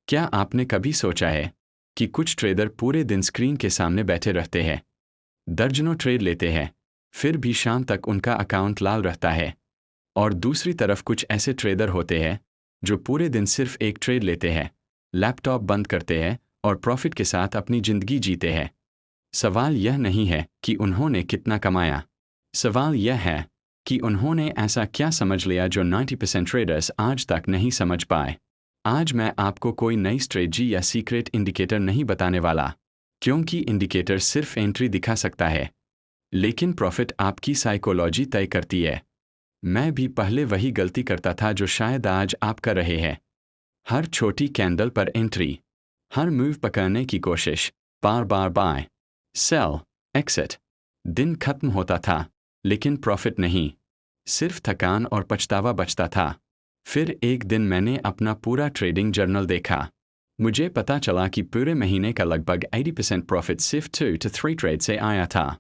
क्या आपने कभी सोचा है कि कुछ ट्रेडर पूरे दिन स्क्रीन के सामने बैठे रहते हैं, दर्जनों ट्रेड लेते हैं, फिर भी शाम तक उनका अकाउंट लाल रहता है। और दूसरी तरफ कुछ ऐसे ट्रेडर होते हैं जो पूरे दिन सिर्फ एक ट्रेड लेते हैं, लैपटॉप बंद करते हैं और प्रॉफिट के साथ अपनी ज़िंदगी जीते हैं। सवाल यह नहीं है कि उन्होंने कितना कमाया, सवाल यह है कि उन्होंने ऐसा क्या समझ लिया जो 90% ट्रेडर्स आज तक नहीं समझ पाए। आज मैं आपको कोई नई स्ट्रेटजी या सीक्रेट इंडिकेटर नहीं बताने वाला, क्योंकि इंडिकेटर सिर्फ एंट्री दिखा सकता है, लेकिन प्रॉफिट आपकी साइकोलॉजी तय करती है। मैं भी पहले वही गलती करता था जो शायद आज आप कर रहे हैं। हर छोटी कैंडल पर एंट्री, हर मूव पकड़ने की कोशिश, बार बार बाय, सेल, एक्सिट। दिन खत्म होता था, लेकिन प्रॉफिट नहीं, सिर्फ थकान और पछतावा बचता था। फिर एक दिन मैंने अपना पूरा ट्रेडिंग जर्नल देखा। मुझे पता चला कि पूरे महीने का लगभग 80% प्रॉफिट सिर्फ 2 to 3 ट्रेड से आया था।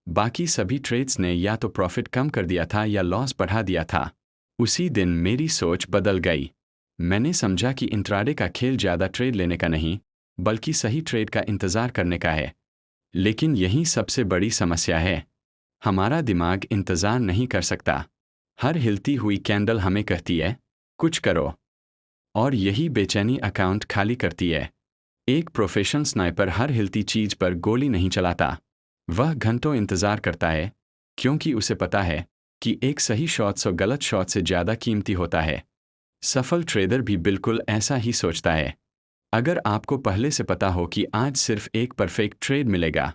बाकी सभी ट्रेड्स ने या तो प्रॉफिट कम कर दिया था या लॉस बढ़ा दिया था। उसी दिन मेरी सोच बदल गई। मैंने समझा कि इंट्राडे का खेल ज़्यादा ट्रेड लेने का नहीं, बल्कि सही ट्रेड का इंतज़ार करने का है। लेकिन यही सबसे बड़ी समस्या है। हमारा दिमाग इंतज़ार नहीं कर सकता। हर हिलती हुई कैंडल हमें कहती है, कुछ करो। और यही बेचैनी अकाउंट खाली करती है। एक प्रोफेशनल स्नाइपर हर हिलती चीज पर गोली नहीं चलाता। वह घंटों इंतजार करता है, क्योंकि उसे पता है कि एक सही शॉट 100 गलत शॉट से ज़्यादा कीमती होता है। सफल ट्रेडर भी बिल्कुल ऐसा ही सोचता है। अगर आपको पहले से पता हो कि आज सिर्फ एक परफेक्ट ट्रेड मिलेगा,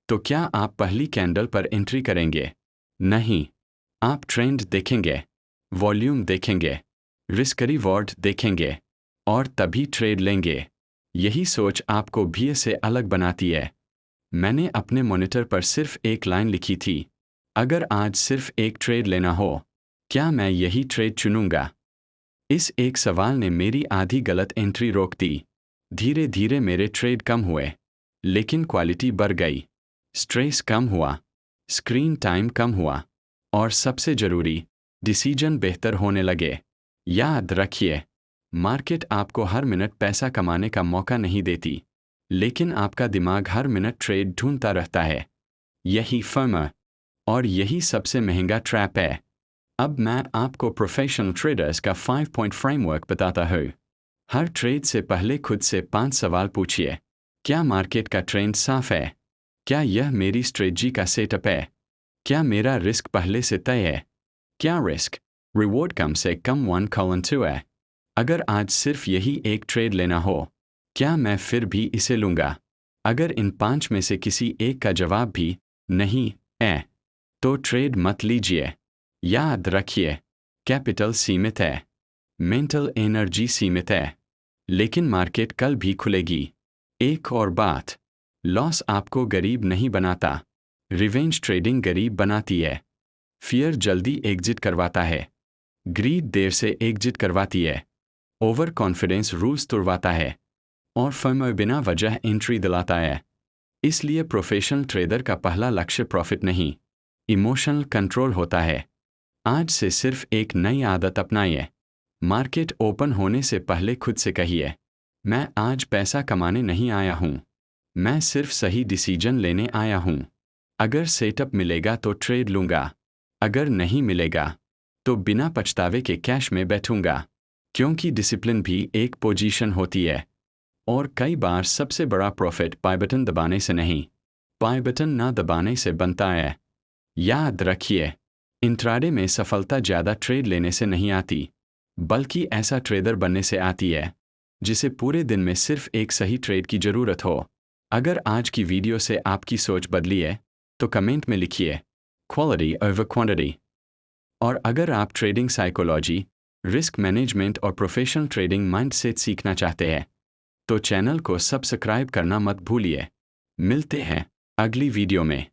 तो क्या आप पहली कैंडल पर एंट्री करेंगे? नहीं। आप ट्रेंड देखेंगे, वॉल्यूम देखेंगे, रिस्क रिवॉर्ड देखेंगे और तभी ट्रेड लेंगे। यही सोच आपको भीड़ से अलग बनाती है। मैंने अपने मॉनिटर पर सिर्फ एक लाइन लिखी थी, अगर आज सिर्फ एक ट्रेड लेना हो, क्या मैं यही ट्रेड चुनूंगा? इस एक सवाल ने मेरी आधी गलत एंट्री रोक दी। धीरे धीरे मेरे ट्रेड कम हुए, लेकिन क्वालिटी बढ़ गई। स्ट्रेस कम हुआ, स्क्रीन टाइम कम हुआ और सबसे ज़रूरी, डिसीजन बेहतर होने लगे। याद रखिए, मार्केट आपको हर मिनट पैसा कमाने का मौका नहीं देती, लेकिन आपका दिमाग हर मिनट ट्रेड ढूंढता रहता है। यही फर्म और यही सबसे महंगा ट्रैप है। अब मैं आपको प्रोफेशनल ट्रेडर्स का 5-point फ्रेमवर्क बताता हूँ। हर ट्रेड से पहले खुद से 5 सवाल पूछिए। क्या मार्केट का ट्रेंड साफ है? क्या यह मेरी स्ट्रेटजी का सेटअप है? क्या मेरा रिस्क पहले से तय है? क्या रिस्क रिवॉर्ड कम से कम 1:2 है? अगर आज सिर्फ यही एक ट्रेड लेना हो, क्या मैं फिर भी इसे लूँगा? अगर इन 5 में से किसी एक का जवाब भी नहीं है, तो ट्रेड मत लीजिए। याद रखिए, कैपिटल सीमित है, मेंटल एनर्जी सीमित है, लेकिन मार्केट कल भी खुलेगी। एक और बात, लॉस आपको गरीब नहीं बनाता, रिवेंज ट्रेडिंग गरीब बनाती है। फियर जल्दी एग्जिट करवाता है, ग्रीड देर से एग्जिट करवाती है, ओवर कॉन्फिडेंस रूल्स तोड़वाता है और फर्म बिना वजह एंट्री दिलाता है। इसलिए प्रोफेशनल ट्रेडर का पहला लक्ष्य प्रॉफिट नहीं, इमोशनल कंट्रोल होता है। आज से सिर्फ एक नई आदत अपनाइए। मार्केट ओपन होने से पहले खुद से कहिए, मैं आज पैसा कमाने नहीं आया हूँ, मैं सिर्फ सही डिसीजन लेने आया हूँ। अगर सेटअप मिलेगा तो ट्रेड लूँगा, अगर नहीं मिलेगा तो बिना पछतावे के कैश में बैठूंगा। क्योंकि डिसिप्लिन भी एक पोजीशन होती है। और कई बार सबसे बड़ा प्रॉफिट बाय बटन दबाने से नहीं, बाय बटन ना दबाने से बनता है। याद रखिए, इंट्राडे में सफलता ज़्यादा ट्रेड लेने से नहीं आती, बल्कि ऐसा ट्रेडर बनने से आती है जिसे पूरे दिन में सिर्फ एक सही ट्रेड की ज़रूरत हो। अगर आज की वीडियो से आपकी सोच बदली है, तो कमेंट में लिखिए, क्वालिटी ओवर क्वांटिटी। और अगर आप ट्रेडिंग साइकोलॉजी, रिस्क मैनेजमेंट और प्रोफेशनल ट्रेडिंग माइंडसेट सीखना चाहते हैं, तो चैनल को सब्सक्राइब करना मत भूलिए। मिलते हैं अगली वीडियो में।